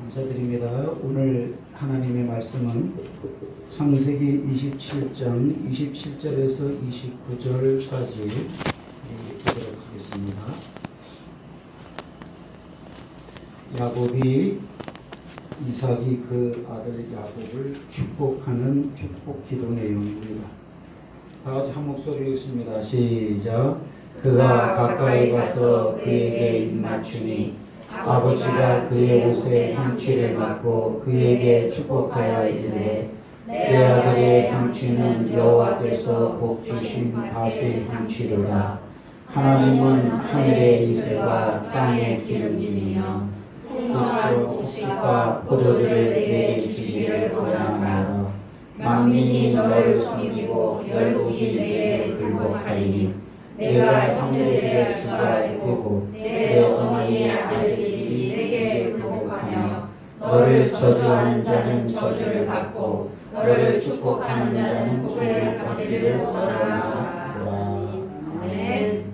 감사드립니다. 오늘 하나님의 말씀은 창세기 27장 27절에서 29절까지 보도록 하겠습니다. 야곱이 이삭이 그 아들 야곱을 축복하는 축복 기도 내용입니다. 다 같이 한 목소리로 읽습니다. 시작. 그가 가까이 가서 그에게 입맞추니 아버지가 그의 옷에 향취를 맡고 그에게 축복하여 이르되 내 아들의 향취는 여호와께서 복 주신 밭의 향취로다. 하나님은 하늘의 이슬과 땅의 기름짐이며 풍성한 곡식과 포도주를 내게 주시기를 원하노라. 만민이 너를 섬기고 열국이 내게 굴복하리니 내가 형제들의 수가 되고 내 어머니의 아들들이 내게 굴복하며 너를 저주하는 자는 저주를 받고 너를 축복하는 자는 복을 받기를 원하노라. 아멘.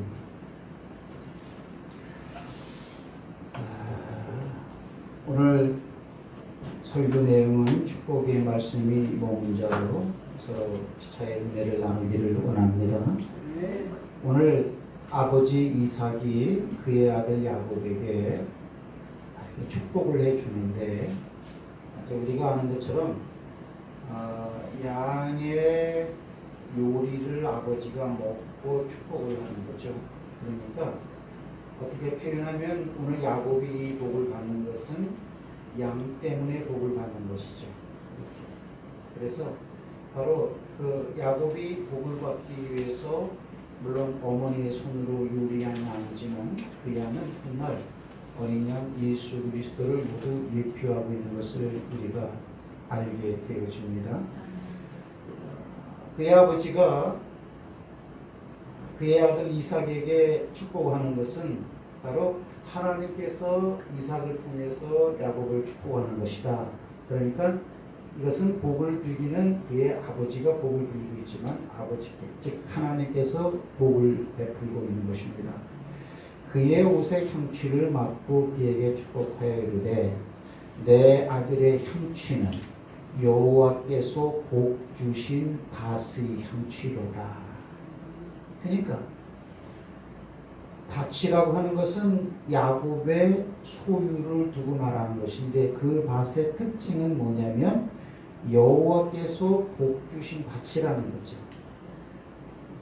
오늘 설교 내용은 축복의 말씀이 문자로 서로 피차의 은혜를 나누기를 원합니다. 오늘 아버지 이삭이 그의 아들 야곱에게 축복을 해주는데 우리가 아는 것처럼 양의 요리를 아버지가 먹고 축복을 하는 거죠. 그러니까 어떻게 표현하면 오늘 야곱이 이 복을 받는 것은 양 때문에 복을 받는 것이죠. 이렇게. 그래서 바로 그 야곱이 복을 받기 위해서 물론 어머니의 손으로 요리한 양이지만 그 양은 정말 어린 양 예수 그리스도를 모두 예표하고 있는 것을 우리가 알게 되어집니다. 그의 아버지가 그의 아들 이삭에게 축복하는 것은 바로 하나님께서 이삭을 통해서 야곱을 축복하는 것이다. 그러니까 이것은 복을 빌기는 그의 아버지가 복을 빌고 있지만 아버지께 즉 하나님께서 복을 베풀고 있는 것입니다. 그의 옷의 향취를 맡고 그에게 축복하여 이르되 내 아들의 향취는 여호와께서 복 주신 밭의 향취로다. 그러니까 밭이라고 하는 것은 야곱의 소유를 두고 말하는 것인데 그 밭의 특징은 뭐냐면 여호와께서 복 주신 밭이라는 거죠.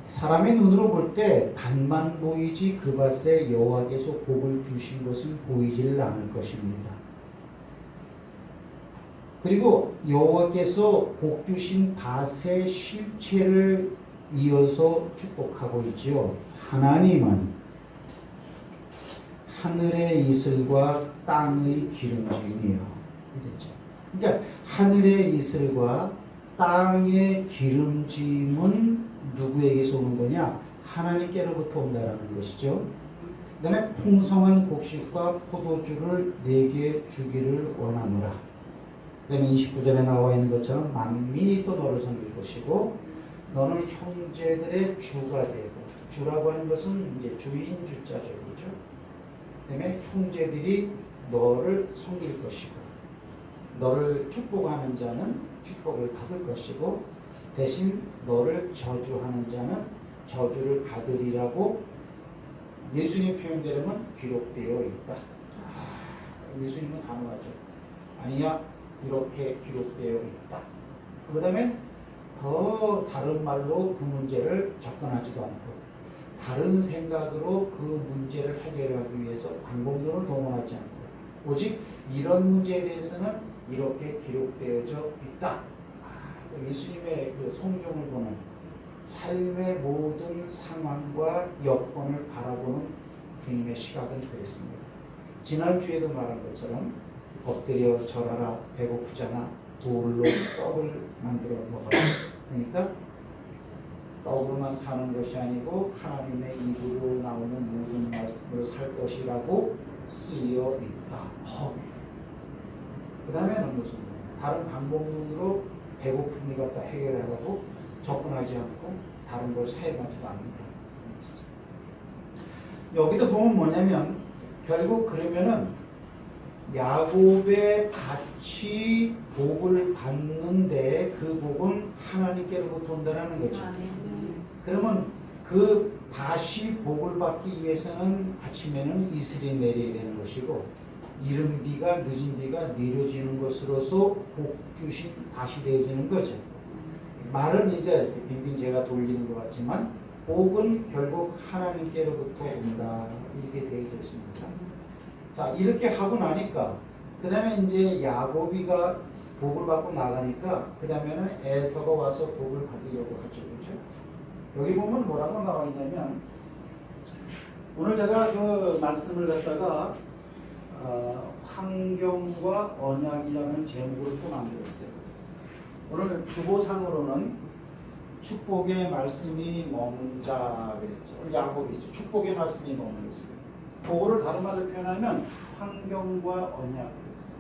사람의 눈으로 볼 때 밭만 보이지 그 밭에 여호와께서 복을 주신 것은 보이질 않을 것입니다. 그리고 여호와께서 복 주신 밭의 실체를 이어서 축복하고 있죠. 하나님은 하늘의 이슬과 땅의 기름짐이요. 그러니까 하늘의 이슬과 땅의 기름짐은 누구에게서 오는 거냐? 하나님께로부터 온다라는 것이죠. 그 다음에 풍성한 곡식과 포도주를 내게 주기를 원하노라. 그 다음에 29절에 나와 있는 것처럼 만민이 또 너를 섬길 것이고 너는 형제들의 주가 되고 주라고 하는 것은 이제 주인 주자죠. 그렇죠? 그 다음에 형제들이 너를 섬길 것이고 너를 축복하는 자는 축복을 받을 것이고 대신 너를 저주하는 자는 저주를 받으리라고 예수님 표현대로는 기록되어 있다. 예수님은 단호하죠. 아니야 이렇게 기록되어 있다. 그 다음에 더 다른 말로 그 문제를 접근하지도 않고 다른 생각으로 그 문제를 해결하기 위해서 방법론을 동원하지 않고 오직 이런 문제에 대해서는 이렇게 기록되어져 있다. 예수님의 그 성경을 보는 삶의 모든 상황과 여건을 바라보는 주님의 시각은 그랬습니다. 지난주에도 말한 것처럼 엎드려 절하라 배고프잖아 돌로 떡을 만들어 먹어라. 그러니까 떡으로만 사는 것이 아니고 하나님의 입으로 나오는 모든 말씀으로 살 것이라고 쓰여 있다. 그 다음에는 무슨 다른 방법론으로 배고픔을 갖다 해결하려고 접근하지 않고 다른 걸 사용하지도 않는다. 여기도 보면 뭐냐면 결국 그러면은 야곱의 밭이 복을 받는데 그 복은 하나님께로부터 온다는 거죠. 그러면 그 밭이 복을 받기 위해서는 아침에는 이슬이 내려야 되는 것이고 이른 비가 늦은 비가 내려지는 것으로서 복 주신 밭이 되어지는 거죠. 말은 이제 빙빙 제가 돌리는 것 같지만 복은 결국 하나님께로부터 온다 이렇게 되어 있습니다. 자 이렇게 하고 나니까 그 다음에 이제 야곱이가 복을 받고 나가니까 그 다음에는 에서가 와서 복을 받으려고 하죠. 그렇죠? 여기 보면 뭐라고 나와 있냐면 오늘 제가 그 말씀을 갖다가 환경과 언약이라는 제목으로 또 만들었어요. 오늘 주보상으로는 축복의 말씀이 머문자 그랬죠. 야곱이죠. 축복의 말씀이 머물렀어요. 그거를 다른 말로 표현하면 환경과 언약 그랬어요.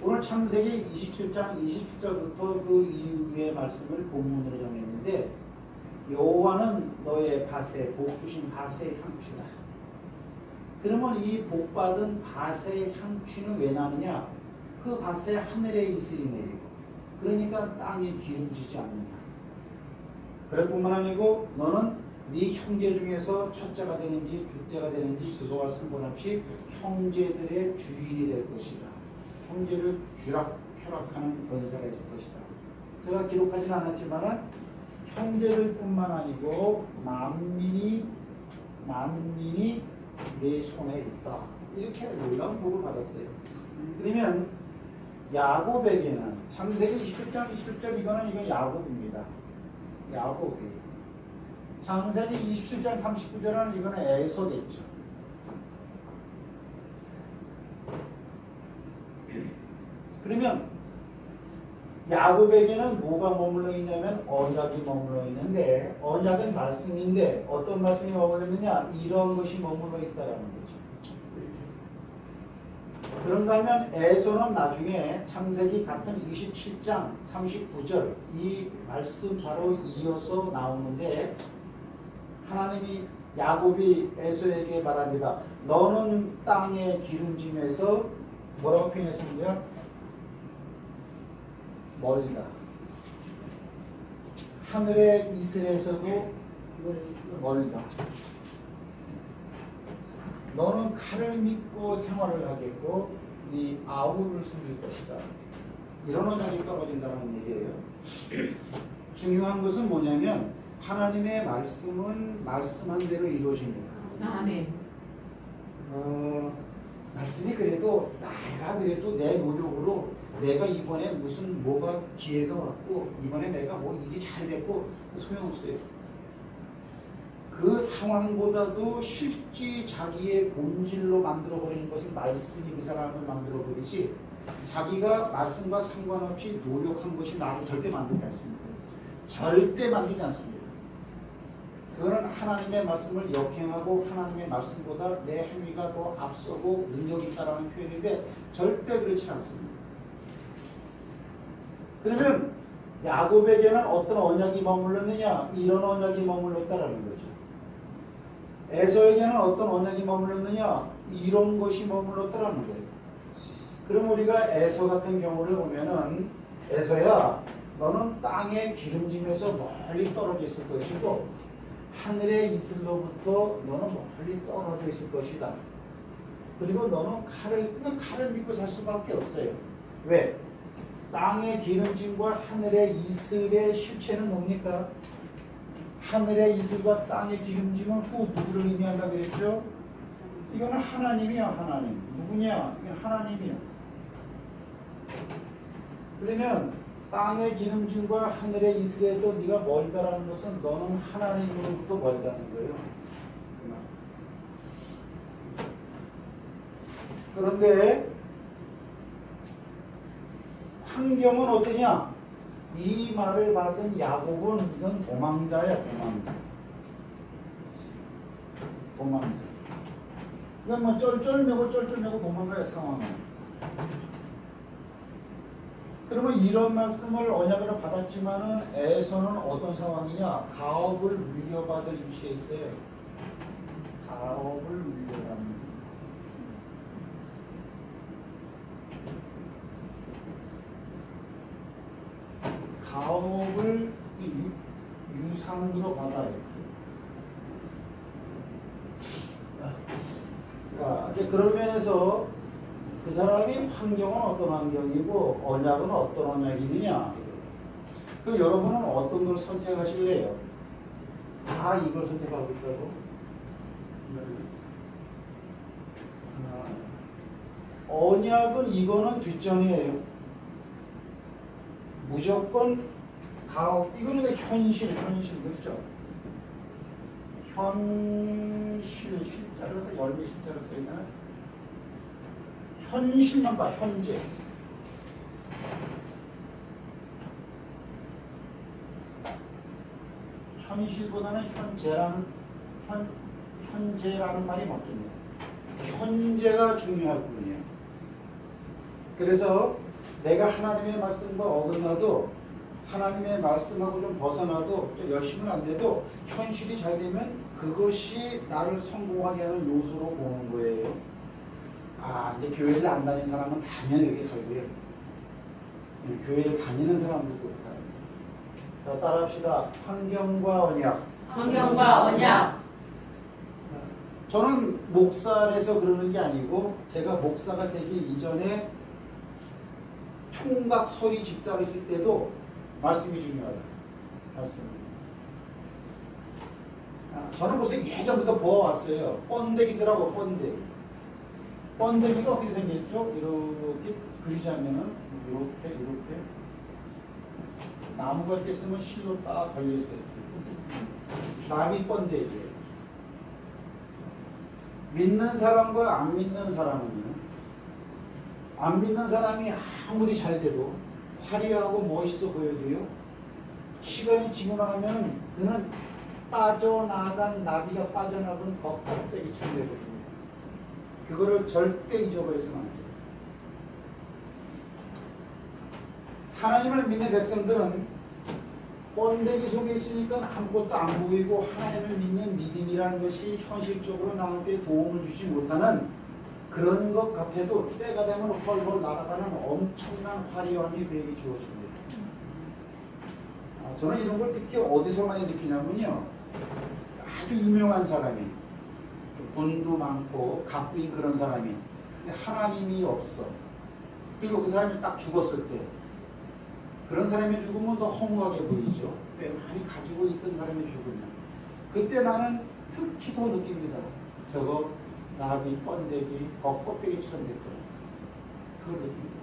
오늘 창세기 27장 27절부터 그 이후의 말씀을 본문으로 정했는데 여호와는 너의 밭에 복 주신 밭의 향취다. 그러면 이 복받은 밭의 향취는 왜 나느냐? 그 밭에 하늘의 이슬이 내리고 그러니까 땅이 기름지지 않는다. 그럴 뿐만 아니고 너는 네 형제 중에서 첫째가 되는지 둘째가 되는지 그거와 상관없이 형제들의 주인이 될 것이다. 형제를 쥐락펴락하는 권세가 있을 것이다. 제가 기록하진 않았지만 형제들뿐만 아니고 만민이 내 손에 있다. 이렇게 놀라운 복을 받았어요. 그러면 야곱에게는 창세기 27장 27절 이거 야곱입니다. 야곱이 창세기 27장 39절은 이거는 에서겠죠. 그러면 야곱에게는 뭐가 머물러 있냐면 언약이 머물러 있는데 언약은 말씀인데 어떤 말씀이 머물러 있느냐? 이런 것이 머물러 있다라는 거죠. 그런가 하면 에서는 나중에 창세기 같은 27장 39절 이 말씀 바로 이어서 나오는데 하나님이 야곱이 에서에게 말합니다. 너는 땅의 기름짐에서 뭐라고 표현했습니까? 멀다. 하늘의 이슬에서도 멀다. 너는 칼을 믿고 생활을 하겠고 네 아우를 숨길 것이다. 이런 언약이 떨어진다는 얘기예요. 중요한 것은 뭐냐면 하나님의 말씀은 말씀한 대로 이루어집니다. 아멘. 말씀이 그래도 내가 그래도 내 노력으로 내가 이번에 무슨 뭐가 기회가 왔고 이번에 내가 뭐 일이 잘 됐고 소용없어요. 그 상황보다도 실제 자기의 본질로 만들어버리는 것은 말씀이 그 사람을 만들어버리지 자기가 말씀과 상관없이 노력한 것이 나를 절대 만들지 않습니다. 절대 만들지 않습니다. 그거는 하나님의 말씀을 역행하고 하나님의 말씀보다 내 행위가 더 앞서고 능력이 있다는 표현인데 절대 그렇지 않습니다. 그러면 야곱에게는 어떤 언약이 머물렀느냐? 이런 언약이 머물렀다라는 거죠. 에서에게는 어떤 언약이 머물렀느냐? 이런 것이 머물렀다라는 거예요. 그럼 우리가 에서 같은 경우를 보면은 에서야 너는 땅의 기름짐에서 멀리 떨어져 있을 것이고 하늘의 이슬로부터 너는 멀리 떨어져 있을 것이다. 그리고 너는 칼을 믿고 살 수밖에 없어요. 왜? 땅의 기름짐과 하늘의 이슬의 실체는 뭡니까? 하늘의 이슬과 땅의 기름짐은 누구를 의미한다 그랬죠? 이거는 하나님이야. 하나님. 누구냐? 이건 하나님이야. 그러면 땅의 기름짐과 하늘의 이슬에서 네가 멀다라는 것은 너는 하나님으로부터 멀다는 거예요. 그런데 환경은 어떠냐? 이 말을 받은 야곱은 이건 도망자야. 도망자. 이건 뭐 쩔쩔매고 도망가야 상황은. 그러면 이런 말씀을 언약으로 받았지만은 에서는 어떤 상황이냐? 가업을 물려받을 위치에 있어요. 가업을 물려받는. 가업을 유상으로 받아 이렇게. 이제 그런 면에서 그 사람이 환경은 어떤 환경이고 언약은 어떤 언약이느냐. 그 여러분은 어떤 걸 선택하실래요? 다 이걸 선택하고 있다고? 언약은 이거는 뒷전이에요. 무조건 가업. 이거는 현실 그렇죠? 현실 실자로 열매 실자로 써있나요? 현실만 봐. 현재. 현실보다는 현재라는 말이 맞습니다. 현재가 중요할 뿐이에요. 그래서 내가 하나님의 말씀과 어긋나도 하나님의 말씀하고 좀 벗어나도 열심은 안 돼도 현실이 잘 되면 그것이 나를 성공하게 하는 요소로 보는 거예요. 이제 교회를 안 다니는 사람은 당연히 여기 살고요. 교회를 다니는 사람들도 그렇다. 자, 따라합시다. 환경과 언약. 환경과 언약. 저는 목사라서 그러는 게 아니고 제가 목사가 되기 이전에 총각 소리 집사로 있을 때도 말씀이 중요하다. 말씀. 저는 벌써 예전부터 보아왔어요. 번데기들하고 번데기. 번데기가 어떻게 생겼죠? 이렇게 그리자면은 이렇게 나무가 이렇게 있으면 실로 딱 걸려있어요. 남이 번데기예요. 믿는 사람과 안 믿는 사람은요. 안 믿는 사람이 아무리 잘 돼도 화려하고 멋있어 보여도요. 시간이 지고 나가면 그는 빠져나간 나비가 빠져나간 껍데기처럼 되거든요. 그거를 절대 잊어버려서는 안 돼요. 하나님을 믿는 백성들은 번데기 속에 있으니까 아무것도 안 보이고 하나님을 믿는 믿음이라는 것이 현실적으로 나한테 도움을 주지 못하는 그런 것 같아도 때가 되면 헐헐 날아가는 엄청난 화려함이 그에게 주어집니다. 저는 이런 걸 특히 어디서 많이 느끼냐면요. 아주 유명한 사람이 돈도 많고 가꾸인 그런 사람이 근데 하나님이 없어. 그리고 그 사람이 딱 죽었을 때 그런 사람이 죽으면 더 허무하게 보이죠. 꽤 많이 가지고 있던 사람이 죽으면 그때 나는 특히 더 느낍니다. 저거 나비, 번데기, 껍데기처럼 될 거예요. 그걸 느낍니다.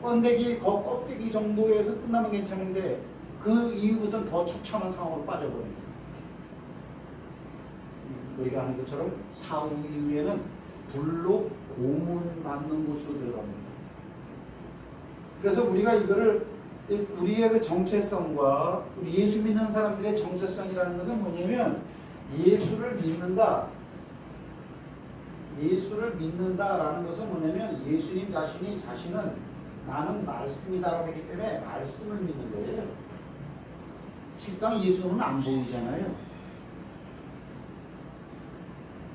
번데기, 껍데기 정도에서 끝나면 괜찮은데 그 이후부터는 더 처참한 상황으로 빠져버립니다. 우리가 아는 것처럼 사후 이후에는 불로 고문받는 곳으로 들어갑니다. 그래서 우리가 이거를 우리의 그 정체성과 우리 예수 믿는 사람들의 정체성이라는 것은 뭐냐면 예수를 믿는다라는 것은 뭐냐면 예수님 자신은 나는 말씀이다라고 했기 때문에 말씀을 믿는 거예요. 실상 예수는 안 보이잖아요.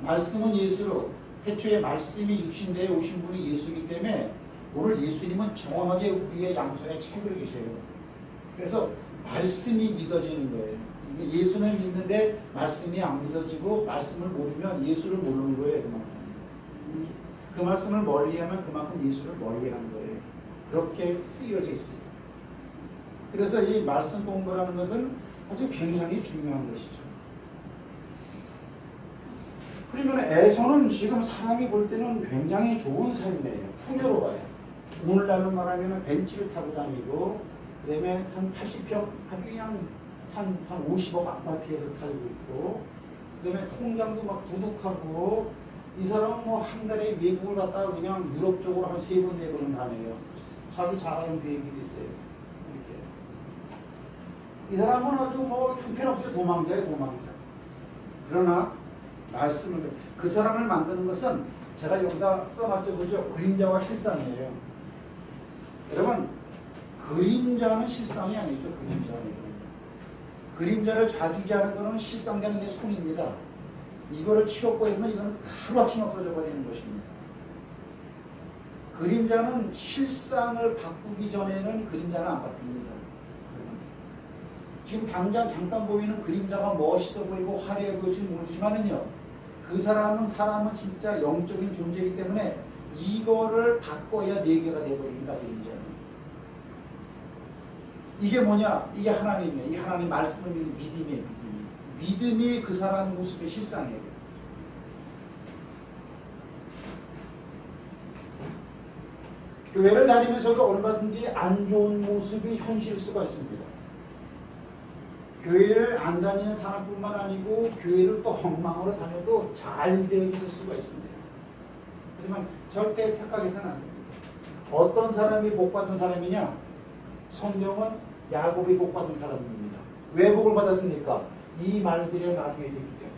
말씀은 예수로 태초에 말씀이 육신대에 오신 분이 예수이기 때문에 오늘 예수님은 정확하게 우리의 양손에 채고 계셔요. 그래서 말씀이 믿어지는 거예요. 예수는 믿는데 말씀이 안 믿어지고 말씀을 모르면 예수를 모르는 거예요. 그만큼. 그 말씀을 멀리하면 그만큼 예수를 멀리하는 거예요. 그렇게 쓰여져 있어요. 그래서 이 말씀 공부라는 것은 아주 굉장히 중요한 것이죠. 그러면 에서는 지금 사람이 볼 때는 굉장히 좋은 삶이에요. 풍요로워요. 오늘날로 말하면 벤츠를 타고 다니고 그 다음에 한 80평 아주 그냥 한 50억 아파트에서 살고 있고 그 다음에 통장도 막 두둑하고 이 사람은 뭐 한 달에 외국을 갔다가 그냥 유럽 쪽으로 한 3번 4번은 다녀요. 자기 자가용 비행기도 있어요. 이렇게. 이 사람은 아주 뭐 형편없어요. 도망자예요. 도망자. 그러나 말씀을 그 사람을 만드는 것은 제가 여기다 써놨죠. 그죠? 그림자와 실상이에요. 여러분 그림자는 실상이 아니죠. 그림자를 좌주지하는 것은 실상되는 게 손입니다. 이거를 치워버리면 이건 하루아침에 없어져 버리는 것입니다. 그림자는 실상을 바꾸기 전에는 그림자는 안 바뀝니다. 지금 당장 잠깐 보이는 그림자가 멋있어 보이고 화려해 보일지 모르지만은요, 그 사람은 진짜 영적인 존재이기 때문에 이거를 바꿔야 네 개가 되어버립니다. 그림자는. 이게 뭐냐? 이게 하나님이에요. 이 하나님 말씀을 믿는 믿음이에요. 믿음이 그 사람 모습의 실상이에요. 교회를 다니면서도 얼마든지 안 좋은 모습이 현실일 수가 있습니다. 교회를 안 다니는 사람뿐만 아니고 교회를 또 엉망으로 다녀도 잘 되어 있을 수가 있습니다. 하지만 절대 착각해서는 안 됩니다. 어떤 사람이 복받은 사람이냐? 성경은 야곱이 복받은 사람입니다. 왜 복을 받았습니까? 이 말들이 나중에 되기 때문에.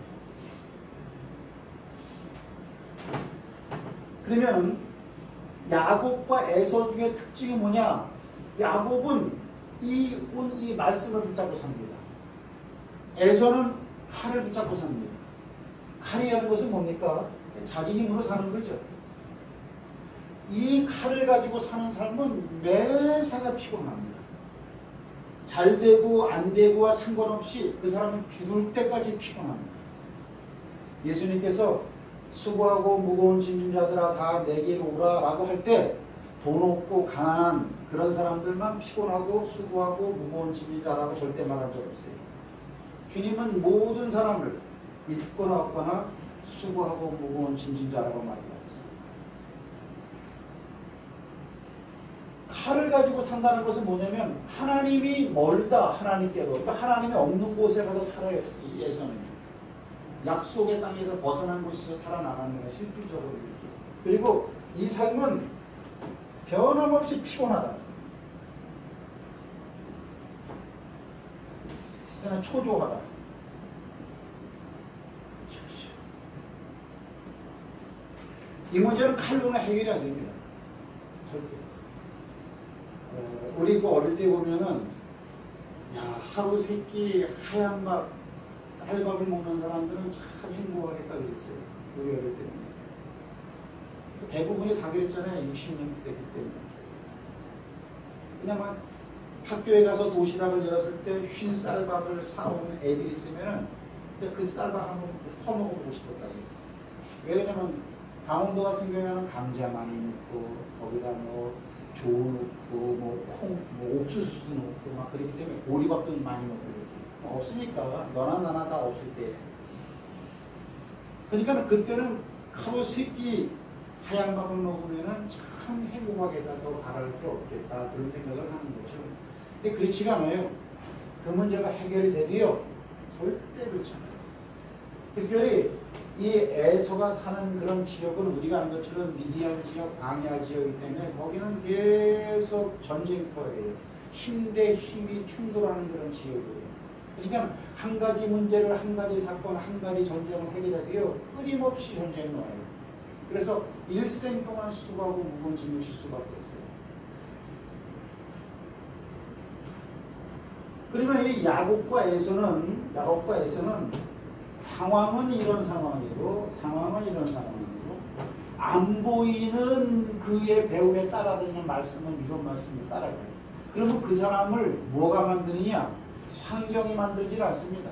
그러면 야곱과 에서 중에 특징이 뭐냐? 야곱은 이 말씀을 붙잡고 삽니다. 에서는 칼을 붙잡고 삽니다. 칼이라는 것은 뭡니까? 자기 힘으로 사는 거죠. 이 칼을 가지고 사는 삶은 매사가 피곤합니다. 잘 되고 안 되고와 상관없이 그 사람은 죽을 때까지 피곤합니다. 예수님께서 수고하고 무거운 짐진 자들아 다 내게로 오라 라고 할 때 돈 없고 가난한 그런 사람들만 피곤하고 수고하고 무거운 짐진 자라고 절대 말한 적 없어요. 주님은 모든 사람을 있거나 없거나 수고하고 무거운 짐진 자라고 말하고 있어요. 칼을 가지고 산다는 것은 뭐냐면 하나님이 멀다 하나님께로, 그러니까 하나님이 없는 곳에 가서 살아야 예서는 약속의 땅에서 벗어난 곳에서 살아나가는 것이 실질적으로 이렇게. 그리고 이 삶은 변함없이 피곤하다. 그냥 초조하다. 이 문제는 칼로는 해결이 안 됩니다. 절대. 우리 그 어릴 때 보면은 야 하루 세 끼 하얀 밥 쌀밥을 먹는 사람들은 참 행복하겠다 그랬어요. 우리 어릴 때는. 대부분이 다 그랬잖아요. 60년대 그때는. 그냥 막 학교에 가서 도시락을 열었을 때 쉰 쌀밥을 사오는 애들이 있으면은 그 쌀밥 한번 퍼먹어보고 싶었다. 왜냐면 강원도 같은 경우에는 감자 많이 넣고 거기다 뭐 조 넣고 뭐 콩, 뭐 옥수수도 넣고 막 그렇기 때문에 보리밥도 많이 먹고 이렇게 없으니까 너나 나나 다 없을 때. 그러니까 그때는 하루 세 끼 하얀 밥을 먹으면은 참 행복하겠다, 더 바랄 게 없겠다 그런 생각을 하는 거죠. 근데 그렇지가 않아요. 그 문제가 해결이 되고요. 절대 그렇지 않아요. 특별히 이 에서가 사는 그런 지역은 우리가 아는 것처럼 미디안 지역, 광야 지역이기 때문에 거기는 계속 전쟁터예요. 힘 대 힘이 충돌하는 그런 지역이에요. 그러니까 한 가지 문제를, 한 가지 사건, 한 가지 전쟁을 해결해도요 끊임없이 전쟁이 나와요. 그래서 일생 동안 수고하고 무거운 짐을 질 수밖에 없어요. 그러면 이 야곱과 에서는 상황은 이런 상황이고 안 보이는 그의 배후에 따라다니는 말씀은 이런 말씀을 따라가요. 그러면 그 사람을 뭐가 만드느냐? 환경이 만들지 않습니다.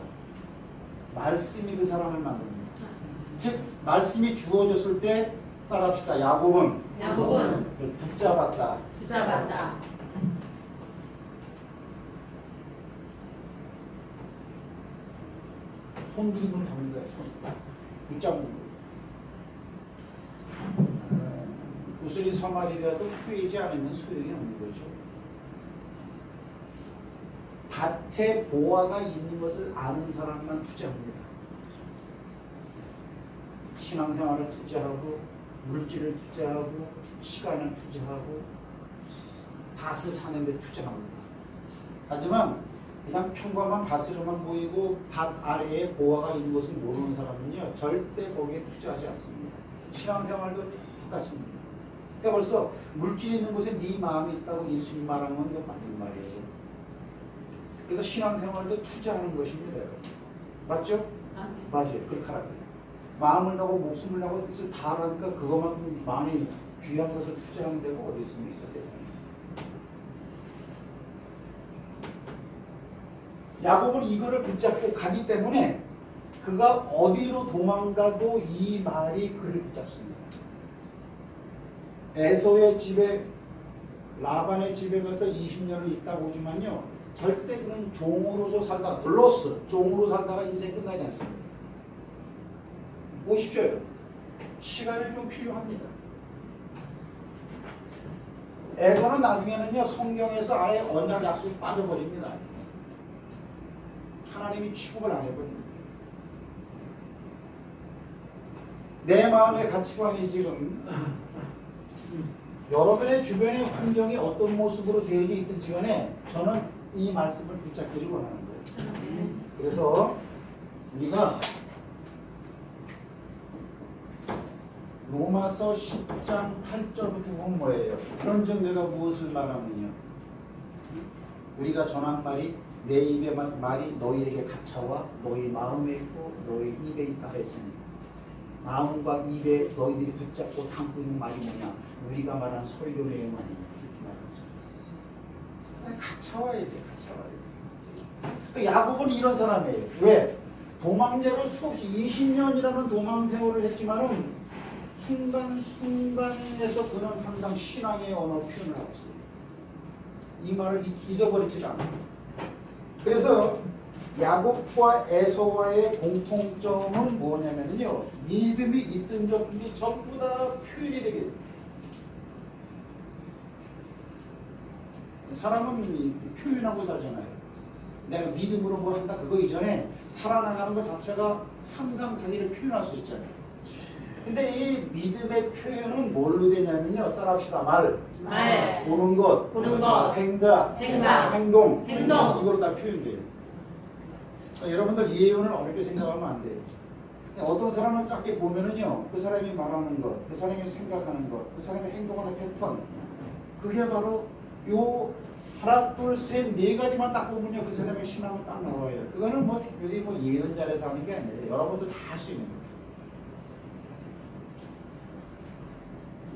말씀이 그 사람을 만듭니다. 즉 말씀이 주어졌을 때 따라합시다. 야곱은 붙잡았다. 손 들이면 잡는 거야. 손 붙잡는 거야. 구슬이 서말이라도 꿰지 않으면 소용이 없는 거죠. 밭에 보화가 있는 것을 아는 사람만 투자합니다. 신앙생활을 투자하고 물질을 투자하고 시간을 투자하고 밭을 사는데 투자합니다. 하지만 그냥 평범한 밭으로만 보이고 밭 아래에 보화가 있는 것을 모르는 사람은요 절대 거기에 투자하지 않습니다. 신앙생활도 똑같습니다. 그러니까 벌써 물질이 있는 곳에 네 마음이 있다고 예수님 말한 건 맞는 말이에요. 그래서 신앙생활도 투자하는 것입니다. 맞죠? 맞아요. 그렇게 하라고요. 마음을 다하고 목숨을 다하고 뜻을 다하라니까 그것만큼 많이 귀한 것을 투자하는 데가 어디 있습니까, 세상에. 야곱은 이거를 붙잡고 가기 때문에 그가 어디로 도망가도 이 말이 그를 붙잡습니다. 에서의 집에, 라반의 집에 가서 20년을 있다고 오지만요, 절대 그는 종으로서 살다가, 들로스, 종으로 살다가 인생 끝나지 않습니다. 보십시오. 시간이 좀 필요합니다. 에서는 나중에는요, 성경에서 아예 언약 약속이 빠져버립니다. 하나님이 취급을 안 해버립니다. 내 마음의 가치관이 지금 여러분의 주변의 환경이 어떤 모습으로 되어져 있든지 간에 저는 이 말씀을 붙잡기를 원하는 거예요. 그래서 우리가 로마서 10장 8절부터 보면 뭐예요? 그런즉 내가 무엇을 말하느냐? 우리가 전한 말이 내 입의 말이 너희에게 갇혀와 너희 마음에 있고 너희 입에 있다 했으니, 마음과 입에 너희들이 붙잡고 담고 있는 말이 뭐냐? 우리가 말한 설교의 말이 이렇게 말하죠. 갇혀와야 돼, 갇혀와야 돼. 야곱은 이런 사람이에요. 왜? 도망자로 수없이 20년이라는 도망 생활을 했지만은 순간순간에서 그는 항상 신앙의 언어 표현을 하고 있어요. 이 말을 잊어버리지 않아요. 그래서 야곱과 에서와의 공통점은 뭐냐면요, 믿음이 있든 적든지 전부 다 표현이 되게 돼요. 사람은 표현하고 살잖아요. 내가 믿음으로 뭘 한다, 그거 이전에 살아나가는 것 자체가 항상 자기를 표현할 수 있잖아요. 근데 이 믿음의 표현은 뭘로 되냐면요, 따라합시다. 말, 보는 것, 생각, 행동, 이걸로 다 표현돼요. 여러분들 이 예언을 어렵게 생각하면 안 돼요. 어떤 사람을 작게 보면은요, 그 사람이 말하는 것, 그 사람이 생각하는 것, 그 사람이 행동하는 패턴, 그게 바로 요 하나, 둘, 셋, 네 가지만 딱 보면요, 그 사람의 신앙은 딱 나와요. 그거는 뭐 특별히 뭐 예언 잘해서 하는 게 아니에요. 여러분도 다 할 수 있는 거예요.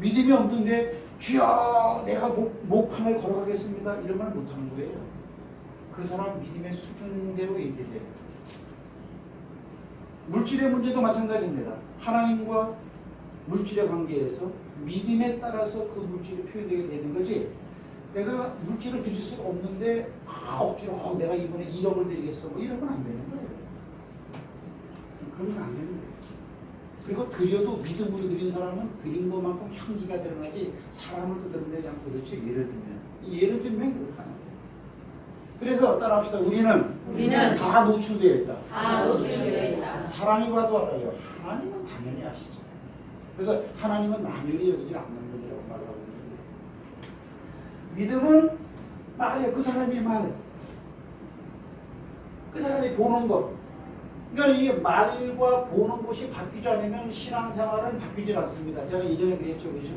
믿음이 없는데 주여 내가 목함을 걸어가겠습니다 이러면 못하는 거예요. 그 사람 믿음의 수준대로 얘기해야 돼요. 물질의 문제도 마찬가지입니다. 하나님과 물질의 관계에서 믿음에 따라서 그 물질이 표현되게 되는 거지, 내가 물질을 드릴 수가 없는데 억지로 내가 이번에 1억을 드리겠어 뭐 이러면 안 되는 거예요. 그러면 안 되는 거예요. 그리고 드려도 믿음으로 드린 사람은 드린 것만큼 향기가 드러나지 사람을 끄드러내지 않고, 그렇지. 예를 들면 그렇다는 거예요. 그래서 따라합시다. 우리는 다 노출되어 있다. 사람이 봐도 알아요. 하나님은 당연히 아시죠. 그래서 하나님은 만연히 여기지 않는 분이라고 말하고 있는데, 믿음은 말이에요. 그 사람이 말, 그 사람이 보는 것. 그러니까 이 말과 보는 것이 바뀌지 않으면 신앙생활은 바뀌지 않습니다. 제가 예전에 그랬죠, 그죠?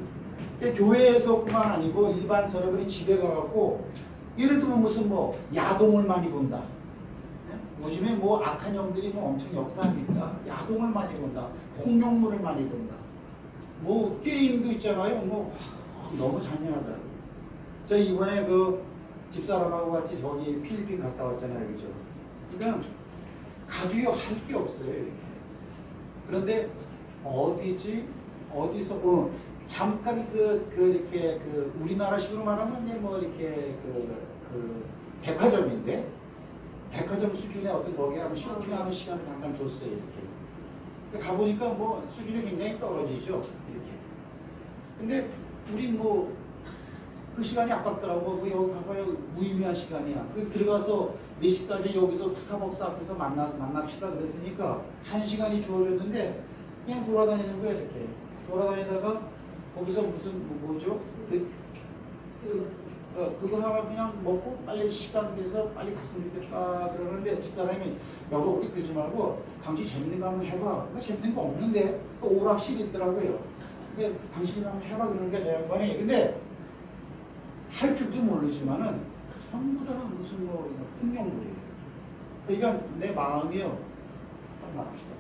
교회에서뿐만 아니고 일반 사람들이 집에 가갖고 예를 들면 무슨 뭐 야동을 많이 본다. 요즘에 뭐 악한 영들이 뭐 엄청 역사하니까 야동을 많이 본다. 홍룡물을 많이 본다. 뭐 게임도 있잖아요. 뭐 너무 잔인하다. 저 이번에 그 집사람하고 같이 저기 필리핀 갔다 왔잖아요, 그죠? 그러니까 가도요 할 게 없어요. 이렇게. 그런데 어디서 잠깐 이렇게 우리나라식으로 말하면 뭐 이렇게 백화점인데, 백화점 수준의 어떤 거기에 한번 쇼핑하는 시간을 잠깐 줬어요. 이렇게. 가보니까 뭐 수준이 굉장히 떨어지죠. 이렇게. 근데 우린 뭐 그 시간이 아깝더라고. 여기 가봐요. 무의미한 시간이야. 들어가서 몇 시까지 여기서 스타벅스 앞에서 만납시다 그랬으니까 1시간이 주어졌는데 그냥 돌아다니는 거야. 이렇게. 돌아다니다가 거기서 무슨 뭐죠? 그거 하나 그냥 먹고 빨리 시간 돼서 빨리 갔으면 좋겠다 그러는데, 집사람이 여보 우리 그러지 말고 당신 재밌는 거 한번 해봐. 재밌는 거 없는데 오락실이 있더라고요. 근데 당신이 한번 해봐 그러니까 내 양반이, 근데 할 줄도 모르지만은 전부 다 무슨 뭐 풍경물이에요. 그러니까 내 마음이요. 나갑시다.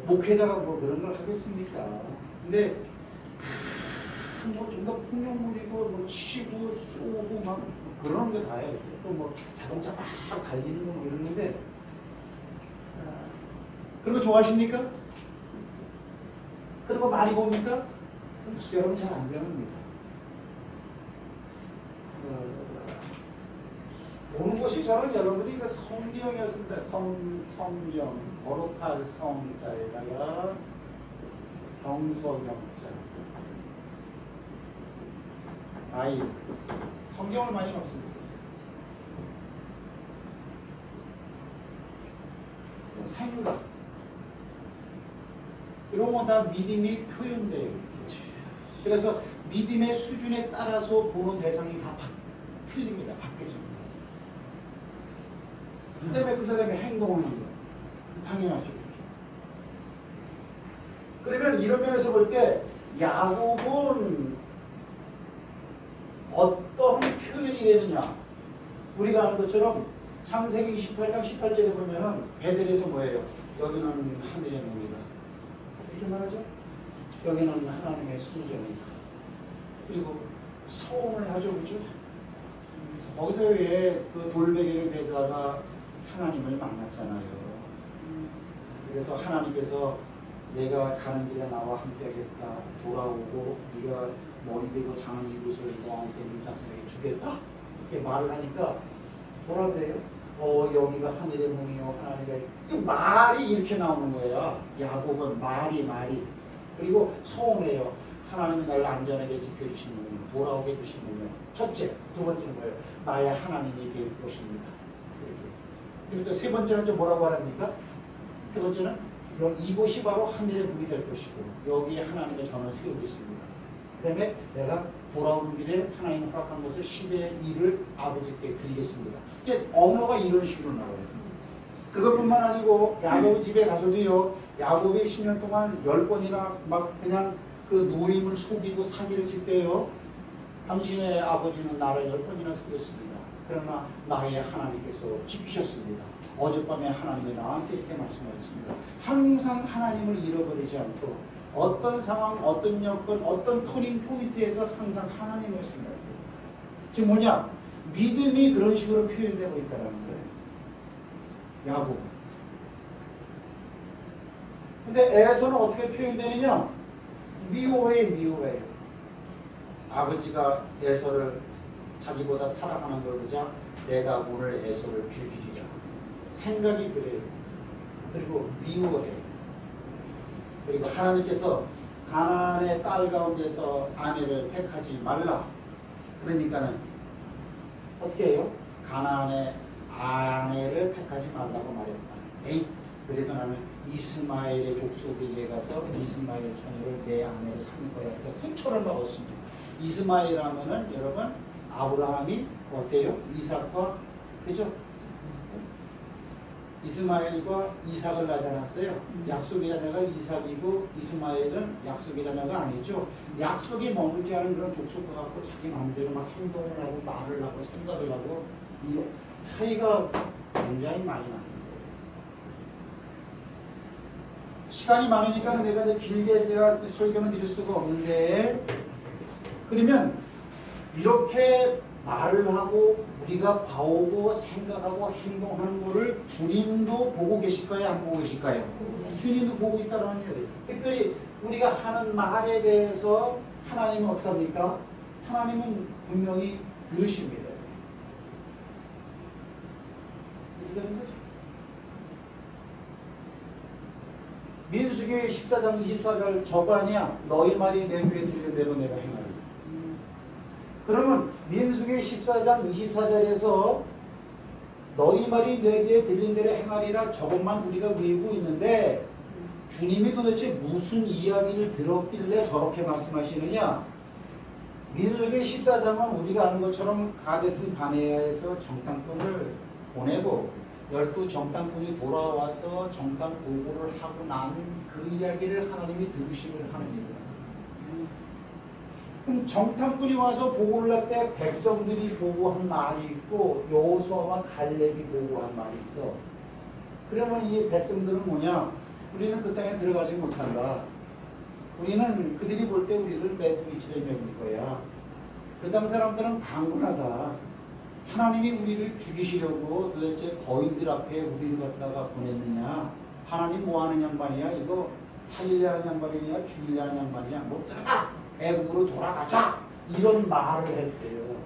목회자가 뭐 그런 걸 하겠습니까? 근데 뭐 좀 더 폭력물이고 뭐 치고 쏘고 막 그러는 게 다예요. 또 뭐 자동차 막 달리는 거 뭐 이러는데 그런 거 좋아하십니까? 그런 거 많이 봅니까? 여러분 잘 안 배웁니다. 보는 것이 저는 여러분이 그 성경이었습니다. 성경 거룩할 성자에다가 경서경자 아이 성경을 많이 봤으면 좋겠어요. 생각 이런 거 다 믿음이 표현돼요. 이렇게. 그래서 믿음의 수준에 따라서 보는 대상이 다 틀립니다. 바뀌어집니다. 그 다음에 그 사람이 행동하는 거 당연하죠. 그러면 이런 면에서 볼 때 야곱은 어떤 표현이 되느냐, 우리가 아는 것처럼 창세기 28장 18절에 보면은 베델에서 뭐예요? 여기는 하늘의 문이다 이렇게 말하죠. 여기는 하나님의 성전이다. 그리고 소원을 하죠. 그죠? 거기서 왜 그 돌베개를 베다가 하나님을 만났잖아요. 그래서 하나님께서 내가 가는 길에 나와 함께하겠다. 돌아오고 네가 머리 대고 자는 이곳을 너한테 네 자손에게 주겠다. 이렇게 말을 하니까 뭐라 그래요? 여기가 하늘의 문이요. 하나님의 말이 이렇게 나오는 거예요. 야곱은 말이 그리고 소원해요. 하나님이 나를 안전하게 지켜주신 분이요. 돌아오게 해주신 분이요. 첫째, 두 번째는 뭐예요? 나의 하나님이 될 것입니다. 이렇게. 그리고 또 세 번째는 좀 뭐라고 하랍니까? 세 번째는 이곳이 바로 하늘의 문이 될 것이고 여기에 하나님의 전을 세우겠습니다. 그 다음에 내가 돌아오는 길에 하나님 허락한 것을 10의 1을 아버지께 드리겠습니다. 이게 언어가 이런 식으로 나와요. 그것뿐만 아니고 야곱 집에 가서도요. 야곱이 10년 동안 10번이나 막 그냥 그 노임을 속이고 사기를 칠 때요. 당신의 아버지는 나를 10번이나 속였습니다. 그러나 나의 하나님께서 지키셨습니다. 어젯밤에 하나님이 나한테 이렇게 말씀하셨습니다. 항상 하나님을 잃어버리지 않고 어떤 상황, 어떤 여건, 어떤 터닝 포인트에서 항상 하나님을 생각해요. 지금 뭐냐? 믿음이 그런 식으로 표현되고 있다는 거예요. 야곱. 근데 에서는 어떻게 표현되느냐? 미워해요. 아버지가 에서를 자기보다 사랑하는 걸 보자 내가 오늘 에서를 죽이리라. 생각이 그래요. 그리고 미워해요. 그리고 하나님께서 가나안의 딸 가운데서 아내를 택하지 말라. 그러니까는 어떻게 해요? 가나안의 아내를 택하지 말라고 말했다. 에이, 그래도 나는 이스마엘의 족속에 가서 이스마엘 처녀를 내 아내로 삼을 거야. 그래서 후초를 먹었습니다. 이스마엘 하면은 여러분 아브라함이 어때요? 이삭과 그죠? 이스마엘과 이삭을 낳지 않았어요. 약속의 자녀가 이삭이고 이스마엘은 약속의 자녀가 아니죠. 약속에 머물지 않은 그런 족속과 갖고 자기 마음대로 막 행동을 하고 말을 하고 생각을 하고 이 차이가 굉장히 많이 나는 거예요. 시간이 많으니까 내가 이제 길게 제가 설교는 드릴 수가 없는데 그러면 이렇게 말을 하고 우리가 봐오고 생각하고 행동하는 거를 주님도 보고 계실까요? 안 보고 계실까요? 주님도 보고 있다는 얘기예요. 특별히 우리가 하는 말에 대해서 하나님은 어떻게 합니까? 하나님은 분명히 들으십니다. 이렇게 되는 거죠. 민수기 14장 24절 저거 아니야? 너희 말이 내 귀에 들리는 대로 내가 행하리. 그러면 민수기 14장 24절에서 너희 말이 내 귀에 들리는 대로 행하리라 저것만 우리가 외우고 있는데 주님이 도대체 무슨 이야기를 들었길래 저렇게 말씀하시느냐? 민수기 14장은 우리가 아는 것처럼 가데스 바네아에서 정탐꾼을 보내고 12 정탐꾼이 돌아와서 정탐 보고를 하고 난 그 이야기를 하나님이 들으심을 하는 일이다. 그럼 정탐꾼이 와서 보고를 할 때 백성들이 보고한 말이 있고 여호수아와 갈렙이 보고한 말이 있어. 그러면 이 백성들은 뭐냐? 우리는 그 땅에 들어가지 못한다. 우리는 그들이 볼 때 우리를 메뚜기처럼 여길 거야. 그 당 사람들은 강군하다. 하나님이 우리를 죽이시려고 도대체 거인들 앞에 우리를 갖다가 보냈느냐? 하나님 뭐 하는 양반이야? 이거 살리려는 양반이냐? 죽이려는 양반이냐? 못 들어가! 애국으로 돌아가자! 이런 말을 했어요.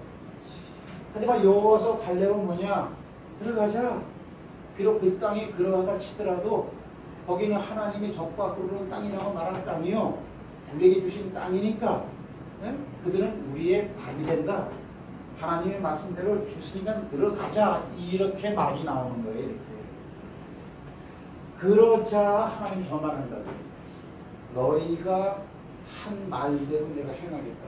하지만 여호와서 갈렙은 뭐냐? 들어가자. 비록 그 땅이 그러하다 치더라도 거기는 하나님이 적과 흐르는 땅이라고 말한 땅이요. 우리에게 주신 땅이니까 그들은 우리의 밥이 된다. 하나님의 말씀대로 주시니까 들어가자. 이렇게 말이 나오는 거예요. 이렇게. 그러자 하나님 더 말한다. 너희가 한 말대로 내가 행하겠다.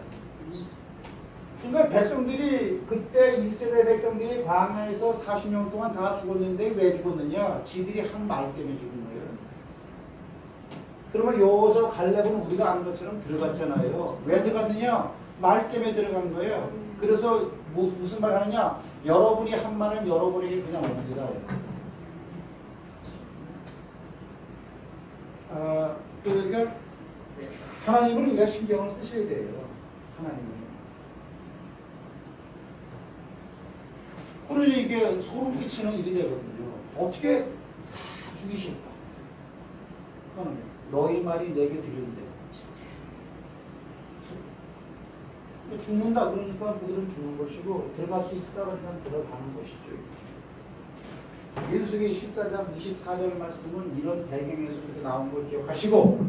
그러니까 백성들이 그때 1세대 백성들이 광야에서 40년 동안 다 죽었는데 왜 죽었느냐? 지들이 한 말 때문에 죽은 거예요. 그러면 여호수아 갈렙은 우리가 아는 것처럼 들어갔잖아요. 왜 들어갔느냐? 말 때문에 들어간 거예요. 그래서 무슨 말 하느냐? 여러분이 한 말은 여러분에게 그냥 옵니다. 그러니까 하나님은 우리가 신경을 쓰셔야 돼요. 하나님은. 그러니 이게 소름 끼치는 일이 되거든요. 어떻게 사 죽이실까? 너희 말이 내게 들린대. 죽는다 그러니까 그들은 죽는 것이고 들어갈 수 있다 그러니까 들어가는 것이죠. 민수기 14장 24절 말씀은 이런 배경에서 그렇게 나온 걸 기억하시고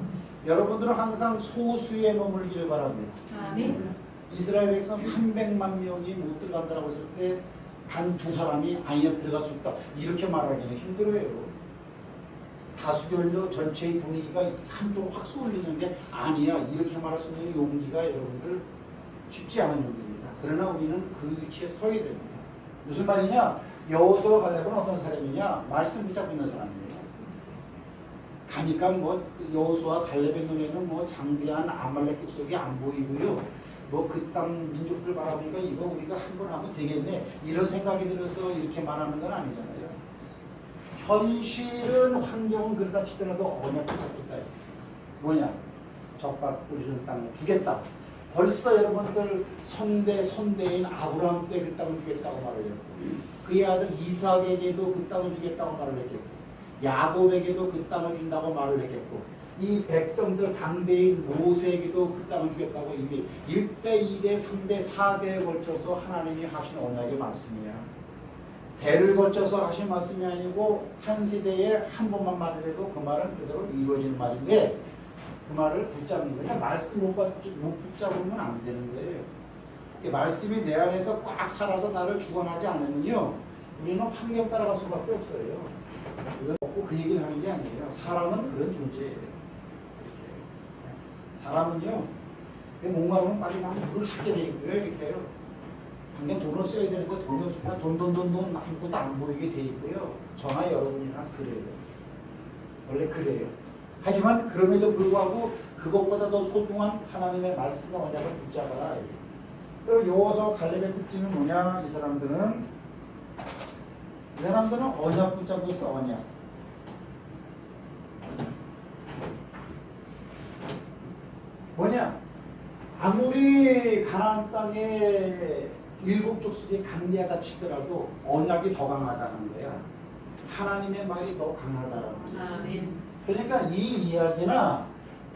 여러분들은 항상 소수에 머물기를 바랍니다. 아멘. 이스라엘 백성 300만 명이 못 들어간다고 했을 때 단 두 사람이 아니야 들어갈 수 있다 이렇게 말하기는 힘들어요. 다수결로 전체의 분위기가 한쪽 확 쏠리는 게 아니야 이렇게 말할 수 있는 용기가 여러분들 쉽지 않은 용기입니다. 그러나 우리는 그 위치에 서야 됩니다. 무슨 말이냐? 여호수아 갈렙은 어떤 사람이냐? 말씀 붙잡고 있는 사람이에요. 가니까 뭐 여호수아 갈렙의 눈에는 뭐 장대한 아말렉 족속이 안 보이고요. 뭐 그 땅 민족들 바라보니까 이거 우리가 한 번 하면 되겠네 이런 생각이 들어서 이렇게 말하는 건 아니잖아요. 현실은 환경은 그러다 치더라도 언약 붙잡겠다. 뭐냐? 적박 뿌리는 땅을 주겠다. 벌써 여러분들 손대인 아브라함 때 그 땅을 주겠다고 말을 했고 그의 아들 이삭에게도 그 땅을 주겠다고 말을 했겠고 야곱에게도 그 땅을 준다고 말을 했겠고 이 백성들 당대인 모세에게도 그 땅을 주겠다고 이미 1대, 2대, 3대, 4대에 걸쳐서 하나님이 하신 언약의 말씀이야. 대를 거쳐서 하신 말씀이 아니고 한 세대에 한 번만 말이라도 그 말은 그대로 이루어지는 말인데 그 말을 붙잡는 거냐? 말씀 못 붙잡으면 안 되는 거예요. 말씀이 내 안에서 꽉 살아서 나를 주관하지 않으면요 우리는 환경 따라갈 수밖에 없어요. 이건 없고 그 얘기를 하는 게 아니에요. 사람은 그런 존재예요. 사람은요 목마르면 빨리 막 물을 찾게 돼 있고요. 이렇게요. 당장 돈을 써야 되는 거 돈이 없으면 돈 아무것도 안 보이게 돼 있고요. 저나 여러분이나 그래요. 원래 그래요. 하지만 그럼에도 불구하고 그것보다 더 소중한 하나님의 말씀과 언약을 붙잡아라. 그리고 여호수아 갈렙의 특징은 뭐냐? 이 사람들은 언약 붙잡고 있어. 언약. 뭐냐? 아무리 가나안 땅에 일곱 족속이 강대하다 치더라도 언약이 더 강하다는 거야. 하나님의 말이 더 강하다라는 거야. 아멘. 그러니까 이 이야기나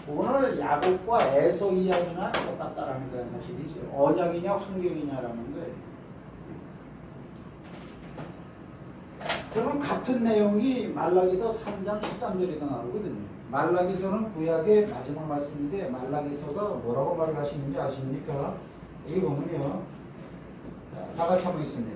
오늘 야곱과 에서 이야기나 똑같다라는 그런 사실이죠. 언약이냐 환경이냐라는 거예요. 그러면 같은 내용이 말라기서 3장 13절에도 나오거든요. 말라기서는 구약의 마지막 말씀인데 말라기서가 뭐라고 말을 하시는지 아십니까? 여기 보면요. 다 같이 한번 있습니다.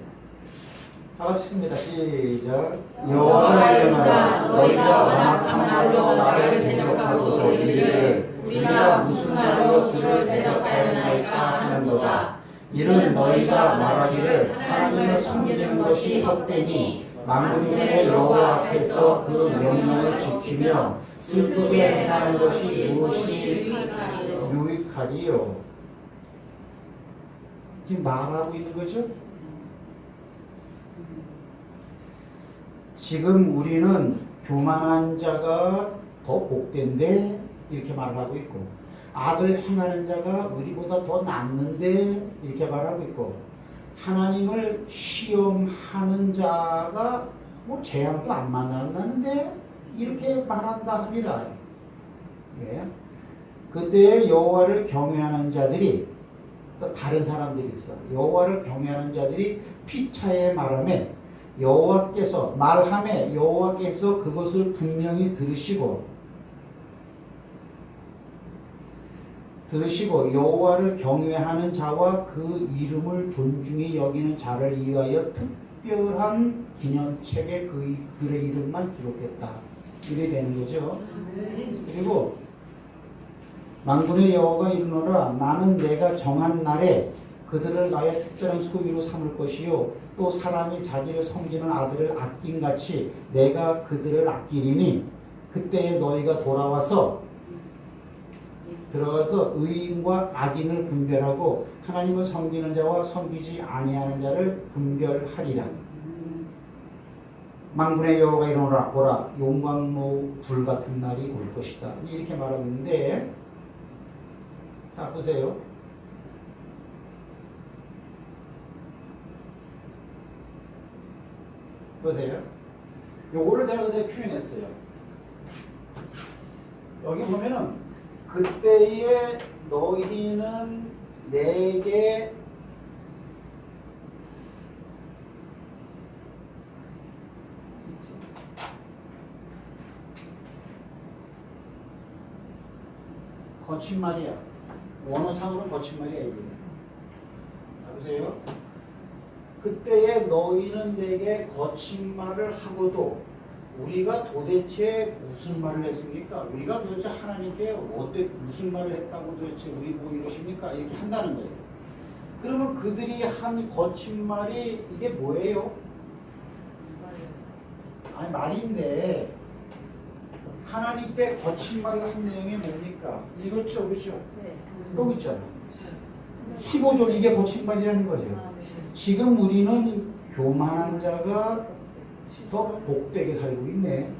다 같이 씁니다. 시작. 여호와의 일어나 너희가 워낙 강말로 나를 대적하고 이르기를 우리가 무슨 말로 주를 대적하였나이까 하는도다. 이는 너희가 말하기를 하나님을 섬기는 것이 헛되니 만군의 여호와 앞에서 그 명령을 지키며 슬프게 행하는 것이 무엇이 유익하리요. 지금 말하고 있는 거죠? 지금 우리는 교만한 자가 더 복된데 이렇게 말을 하고 있고 악을 행하는 자가 우리보다 더 낫는데 이렇게 말하고 있고 하나님을 시험하는 자가 뭐 재앙도 안 만났는데 이렇게 말한다 합니다. 예. 그때 여호와를 경외하는 자들이 또 다른 사람들이 있어. 여호와를 경외하는 자들이 피차에 말하며 여호와께서 말하며 여호와께서 그것을 분명히 들으시고 여호와를 경외하는 자와 그 이름을 존중히 여기는 자를 위하여 특별한 기념책에 그들의 이름만 기록했다. 이래 되는 거죠. 그리고 만군의 여호와가 이르노라 나는 내가 정한 날에 그들을 나의 특별한 소유로 삼을 것이요 또 사람이 자기를 섬기는 아들을 아낀같이 내가 그들을 아끼리니 그때에 너희가 들어가서 의인과 악인을 분별하고 하나님을 섬기는 자와 섬기지 아니하는 자를 분별하리라. 만군의 여호와가 이르노라 보라 용광로 불 같은 날이 올 것이다. 이렇게 말하고 있는데 자 보세요. 보세요. 요거를 내가 그대로 표현했어요. 여기 보면은 그때에 너희는 내게 거친 말이야. 원어상으로는 거친 말이야. 이게. 보세요. 그때에 너희는 내게 거친 말을 하고도 우리가 도대체 무슨 말을 했습니까? 우리가 도대체 하나님께 무슨 말을 했다고 도대체 우리 보고 이러십니까? 이렇게 한다는 거예요. 그러면 그들이 한 거친 말이 이게 뭐예요? 아니 말인데 하나님께 거친 말을 한 내용이 뭡니까? 이거죠, 그렇죠? 여기 있잖아. 15절 이게 거친 말이라는 거죠. 지금 우리는 교만한 자가 더 복되게 살고 있네.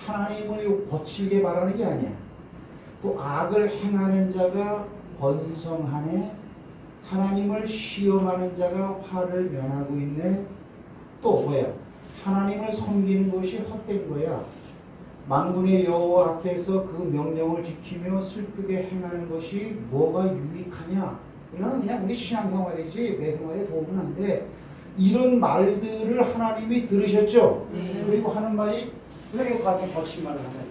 하나님을 거칠게 말하는 게 아니야. 또 악을 행하는 자가 번성하네. 하나님을 시험하는 자가 화를 면하고 있네. 또 뭐야? 하나님을 섬기는 것이 헛된 거야. 만군의 여호와 앞에서 그 명령을 지키며 슬프게 행하는 것이 뭐가 유익하냐? 이건 그냥 우리 신앙생활이지 내 생활에 도움은 안 돼. 이런 말들을 하나님이 들으셨죠? 그리고 하는 말이 그렇게 같은 거친 말을 하는.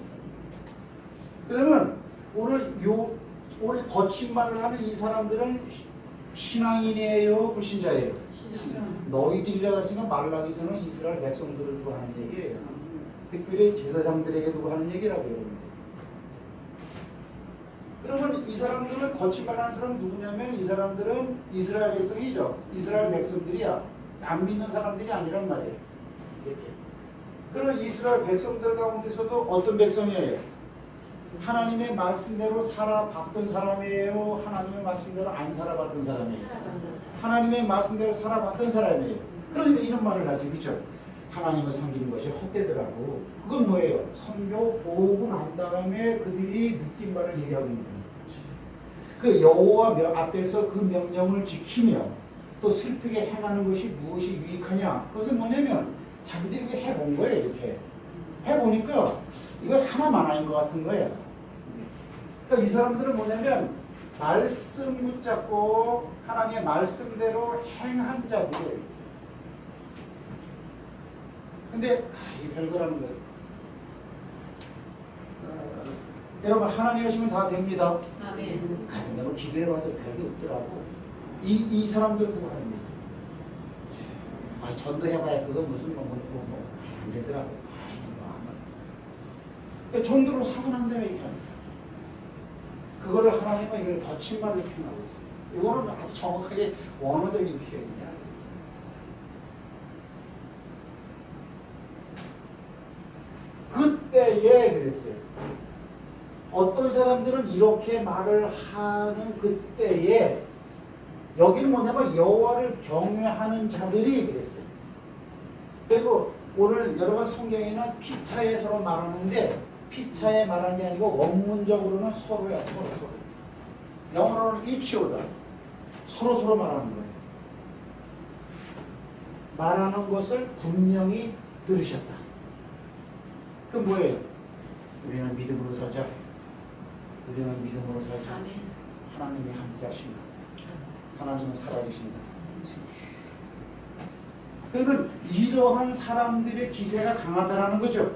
그러면 오늘 거친 말을 하는 이 사람들은 신앙인이에요, 불신자예요? 너희들이라고 했으니까 말라기서는 이스라엘 백성들을 두고 하는 얘기예요. 특별히 제사장들에게 두고 하는 얘기라고요. 그러면 이 사람들은 거친 말 하는 사람은 누구냐면 이 사람들은 이스라엘 백성이죠. 이스라엘 백성들이야. 안 믿는 사람들이 아니란 말이에요. 이렇게. 그러면 이스라엘 백성들 가운데서도 어떤 백성이에요? 하나님의 말씀대로 살아봤던 사람이에요? 하나님의 말씀대로 안 살아봤던 사람이에요? 하나님의 말씀대로 살아봤던 사람이에요. 그러니까 이런 말을 하죠. 그렇죠? 하나님을 섬기는 것이 헛되더라고. 그건 뭐예요? 선교 보고 난 다음에 그들이 느낀 말을 얘기하고 있는 거예요. 그 여호와 앞에서 그 명령을 지키며 또 슬프게 행하는 것이 무엇이 유익하냐? 그것은 뭐냐면 자기들이 이렇게 해본 거예요. 이렇게 해보니까 이거 하나만 아닌 것 같은 거예요. 그러니까 이 사람들은 뭐냐면 말씀 붙잡고 하나님의 말씀대로 행한 자들이에요. 근데 이 별거라는 거예요. 여러분 하나님 하시면 다 됩니다. 아멘. 근데 뭐 기도해봐도 별게 없더라고. 이 사람들은 누구 하는 얘기? 전도해봐야 그거 무슨 안 되더라고. 그러니까 전도를 하고 난 다음에 얘기하는 거야. 그거를 하나님은 이걸 거친 말로 표현하고 있어요. 이거는 아주 정확하게 원어적인 표현이야. 그때에 그랬어요. 어떤 사람들은 이렇게 말을 하는 그때에 여기는 뭐냐면 여호와를 경외하는 자들이 그랬어요. 그리고 오늘 여러분 성경에는 피차에 서로 말하는데 피차에 말하는 게 아니고 원문적으로는 서로야 서로. 영어로는 each오다. 서로 말하는 거예요. 말하는 것을 분명히 들으셨다. 그럼 뭐예요? 우리는 믿음으로 살자. 우리는 믿음으로 살자. 하나님이 함께 하신다. 하나님은 살아계신다. 그러면 이러한 사람들의 기세가 강하다라는 거죠.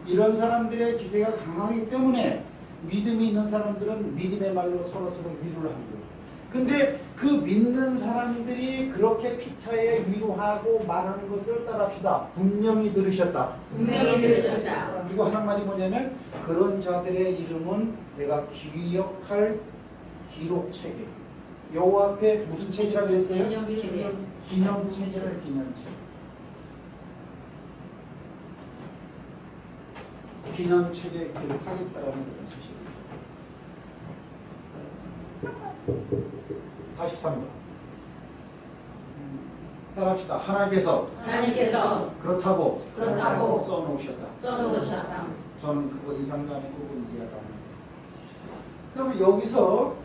이런 사람들의 기세가 강하기 때문에 믿음이 있는 사람들은 믿음의 말로 서로 위로를 하는 거예요. 근데 그 믿는 사람들이 그렇게 피차에 위로하고 말하는 것을 따라합시다. 분명히 들으셨다. 분명히 들으셨다. 그리고 하는 말이 뭐냐면 그런 자들의 이름은 내가 기억할 기록책에. 요 앞에 무슨 책이라고 그랬어요? 기념책에. 기념책이라는 기념책. 기념책에 기록하겠다라는 그런 사실입니다. 43번. 따라합시다. 하나님께서 그렇다고 써놓으셨다. 저는 그거 이상도 아니고 그건 이해가 안 돼요. 그러면 여기서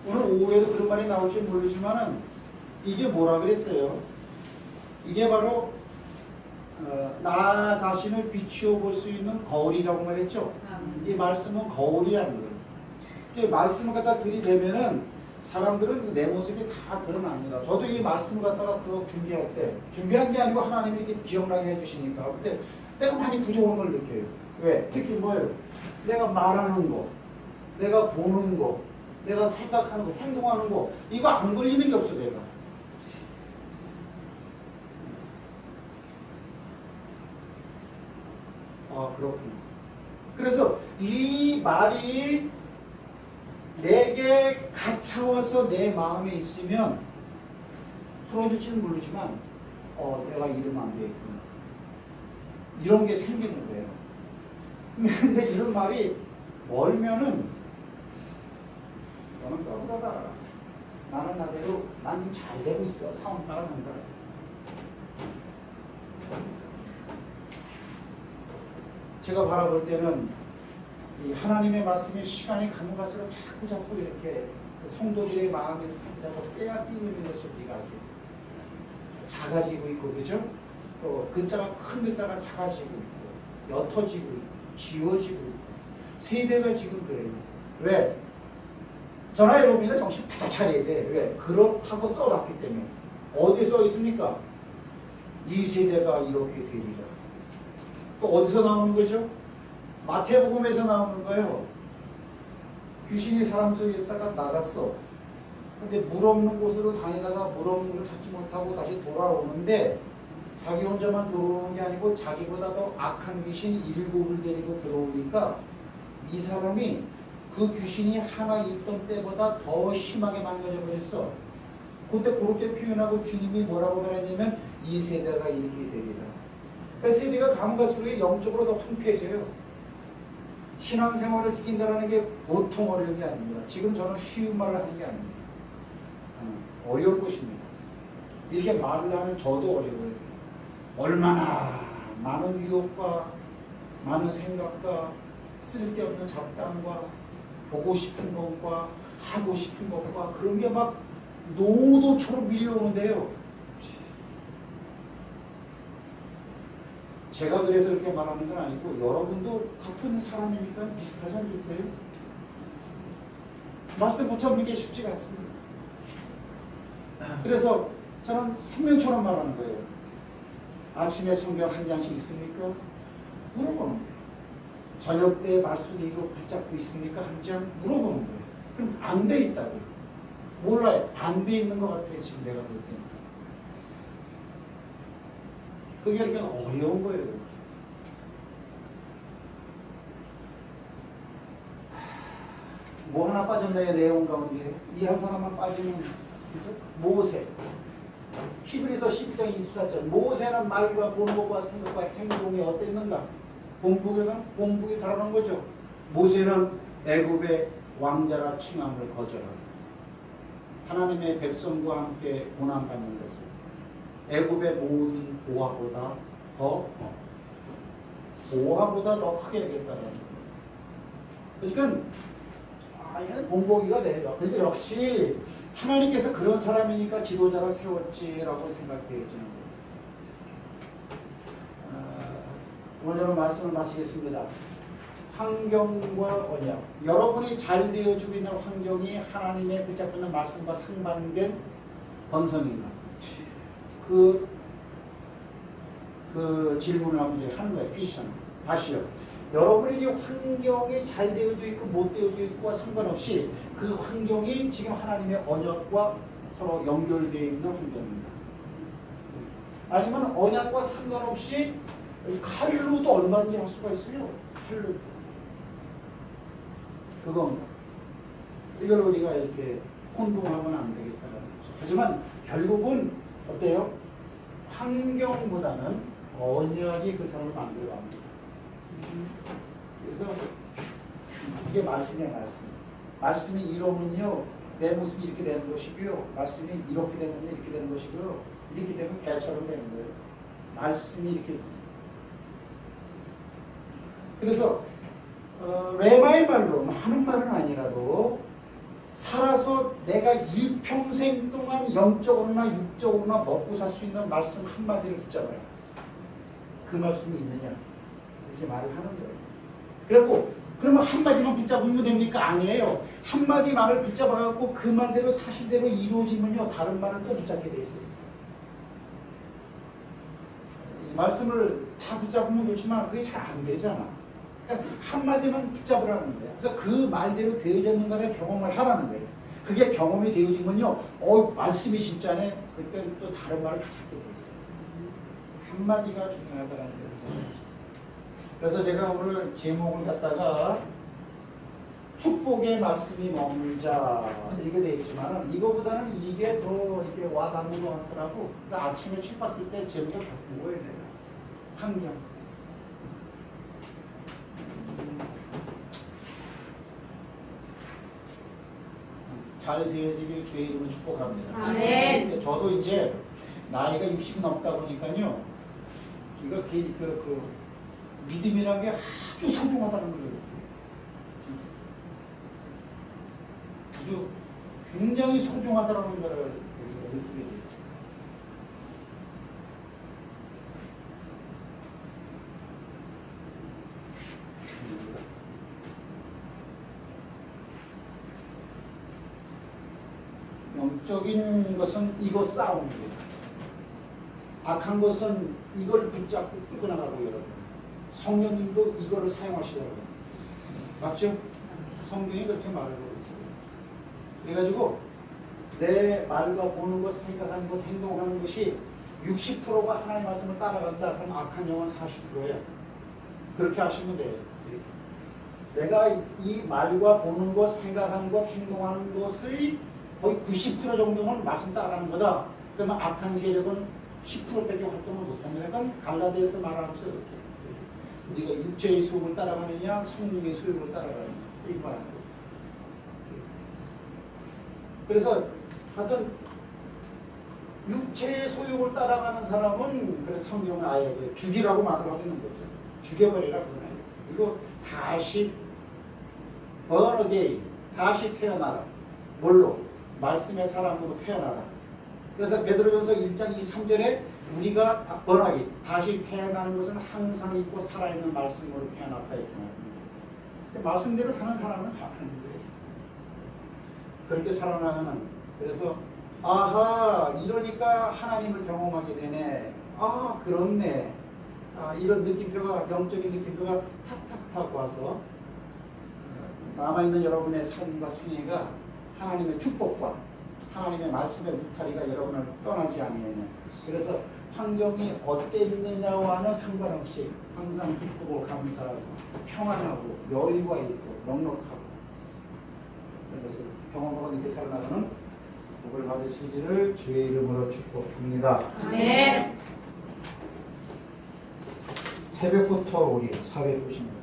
오늘 오후에도 그런 말이 나올지 모르지만은 이게 뭐라 그랬어요? 이게 바로 나 자신을 비추어 볼 수 있는 거울이라고 말했죠. 이 말씀은 거울이라는 거예요. 이 말씀을 갖다 들이대면은 사람들은 내 모습이 다 드러납니다. 저도 이 말씀을 갖다가 준비할 때 준비한 게 아니고 하나님이 이렇게 기억나게 해주시니까 그때 내가 많이 부족한 걸 느껴요. 왜? 특히 뭐예요? 내가 말하는 거, 내가 보는 거, 내가 생각하는 거, 행동하는 거 이거 안 걸리는 게 없어 내가. 아 그렇군요. 그래서 이 말이 내게 갇혀와서 내 마음에 있으면 풀어질지는 모르지만 내가 이러면 안 되겠구나. 이런 게 생기는 거예요. 근데 이런 말이 멀면은 너는 떠들어라. 나는 나대로 난 잘 되고 있어. 상황 따라간다. 제가 바라볼 때는 이 하나님의 말씀에 시간이 가면 갈수록 자꾸 이렇게 성도들의 마음에 자꾸 빼앗기는 것을 우리가 이렇게 작아지고 있고 그죠? 또 글자가 큰 글자가 작아지고 있고 옅어지고 있고 지워지고 있고 세대가 지금 그래요. 왜? 전화해보면 정신 바짝 차려야 돼. 왜? 그렇다고 써놨기 때문에. 어디에 써 있습니까? 이 세대가 이렇게 되리라. 또 어디서 나오는 거죠? 마태복음에서 나오는 거예요. 귀신이 사람 속에 있다가 나갔어. 근데 물 없는 곳으로 다니다가 물 없는 걸 찾지 못하고 다시 돌아오는데 자기 혼자만 들어오는 게 아니고 자기보다 더 악한 귀신 7을 데리고 들어오니까 이 사람이 그 귀신이 하나 있던 때보다 더 심하게 망가져 버렸어. 그때 그렇게 표현하고 주님이 뭐라고 말하냐면 이 세대가 이렇게 되리라. 그 세대가 가면 갈수록 영적으로 더 황폐해져요. 신앙생활을 지킨다는 게 보통 어려운 게 아닙니다. 지금 저는 쉬운 말을 하는 게 아닙니다. 어려울 것입니다. 이렇게 말을 하는 저도 어려워요. 얼마나 많은 유혹과 많은 생각과 쓸데없는 잡담과 보고 싶은 것과 하고 싶은 것과 그런 게 막 노도처럼 밀려오는데요. 제가 그래서 이렇게 말하는 건 아니고 여러분도 같은 사람이니까 비슷하지 않겠어요? 말씀 붙잡는 게 쉽지가 않습니다. 그래서 저는 생명처럼 말하는 거예요. 아침에 성경 한 장씩 있습니까? 물어보는 거예요. 저녁 때 말씀 이거 붙잡고 있습니까? 한 장 물어보는 거예요. 그럼 안 돼 있다고요. 몰라요. 안 돼 있는 것 같아요. 지금 내가 볼 때는. 그게 이렇게 어려운 거예요. 뭐 하나 빠졌나요? 내용 가운데. 이 한 사람만 빠지면 모세. 히브리서 12장 24절. 모세는 말과 본보과 생각과 행동이 어땠는가? 본보기 다루는 거죠. 모세는 애굽의 왕자라 칭함을 거절하고 하나님의 백성과 함께 고난받는 것을 애굽의 모든 보화보다 더 크게 하겠다는 거예요. 그러니까 이건 본보기가 돼요. 근데 역시 하나님께서 그런 사람이니까 지도자를 세웠지라고 생각되어지는 거예요. 오늘 말씀을 마치겠습니다. 환경과 언약. 여러분이 잘 되어주고 있는 환경이 하나님의 붙잡고 있는 말씀과 상반된 번성인가? 그 질문을 한번 이제 하는 거예요. 퀴션. 다시요. 여러분이 이제 환경이 잘 되어져 있고 못 되어져 있고와 상관없이 그 환경이 지금 하나님의 언약과 서로 연결되어 있는 환경입니다. 아니면 언약과 상관없이 칼로도 얼마든지 할 수가 있어요. 칼로도. 그겁니다. 이걸 우리가 이렇게 혼동하면 안 되겠다는 거죠. 하지만 결국은 어때요? 환경보다는 언약이 그 사람을 만들어갑니다. 그래서 이게 말씀의 말씀. 말씀이 이러면요, 내 모습이 이렇게 되는 것이고요. 말씀이 이렇게 되면 이렇게 되는 것이고요. 이렇게 되면 개처럼 되는 거예요. 말씀이 이렇게. 그래서 레마의 말로 많은 말은 아니라도 살아서 내가 일평생 동안 영적으로나 육적으로나 먹고 살 수 있는 말씀 한마디를 붙잡아요. 그 말씀이 있느냐 이렇게 말을 하는 거예요. 그리고 그러면 한마디만 붙잡으면 됩니까? 아니에요. 한마디 말을 붙잡아갖고 그 말대로 사실대로 이루어지면요 다른 말을 또 붙잡게 돼 있어요. 말씀을 다 붙잡으면 좋지만 그게 잘 안 되잖아. 그러니까 한마디만 붙잡으라는 거예요. 그래서 그 말대로 되어졌는가를 경험을 하라는 거예요. 그게 경험이 되어지면요 말씀이 진짜네. 그때는 또 다른 말을 다 찾게 돼 있어요. 한마디가 중요하다는 거예요. 그래서 제가 오늘 제목을 갖다가 축복의 말씀이 머물자 이렇게 되어 있지만 이거보다는 이게 더 이렇게 와닿는 것 같더라고. 그래서 아침에 책 봤을 때 제목을 바꾼 거예요. 내가. 환경. 잘 되어지길 주의 이름으로 축복합니다. 아멘. 저도 이제 나이가 60이 넘다 보니까요. 이거 믿음이라는 게 아주 소중하다는 걸 아주 굉장히 소중하다는 걸 느끼게 됐습니다. 영적인 것은 이거 싸움입니다. 악한 것은 이걸 붙잡고 끌고 나가고 여러분. 성령님도 이거를 사용하시더라고요. 맞죠? 성경이 그렇게 말하고 있어요. 그래가지고 내 말과 보는 것, 생각하는 것, 행동하는 것이 60%가 하나님의 말씀을 따라간다. 그럼 악한 영은 40%예요. 그렇게 하시면 돼요. 이렇게. 내가 이 말과 보는 것, 생각하는 것, 행동하는 것의 거의 90% 정도는 말씀 따라가는 거다. 그러면 악한 세력은 10%밖에 활동을 못합니다. 그러니까 갈라디아서 말하는 것은 이렇게. 우리가 육체의 소욕을 따라가느냐, 성령의 소욕을 따라가느냐, 이 말하는 거예요. 그래서 하여튼 육체의 소욕을 따라가는 사람은 그래서 성경은 아예 죽이라고 말을 하고 있는 거죠. 죽여버리라고 그러나요. 그리고 다시 born again, 다시 태어나라. 뭘로? 말씀의 사람으로 태어나라. 그래서 베드로전서 1장 23절에 우리가 번하기 다시 태어나는 것은 항상 있고 살아있는 말씀으로 태어났다 이렇게 말합니다. 말씀대로 사는 사람은 다 하는 거예요. 그렇게 살아나가는. 그래서 아하 이러니까 하나님을 경험하게 되네. 아 그렇네. 이런 느낌표가 영적인 느낌표가 탁탁탁 와서 남아있는 여러분의 삶과 생애가 하나님의 축복과 하나님의 말씀의 울타리가 여러분을 떠나지 아니하냐. 그래서 환경이 어땠느냐와는 상관없이 항상 기쁘고 감사하고 평안하고 여유가 있고 넉넉하고 그래서 경험하고 이렇게 살아나가는 복을 받으시기를 주의 이름으로 축복합니다. 아멘. 새벽부터 우리 490명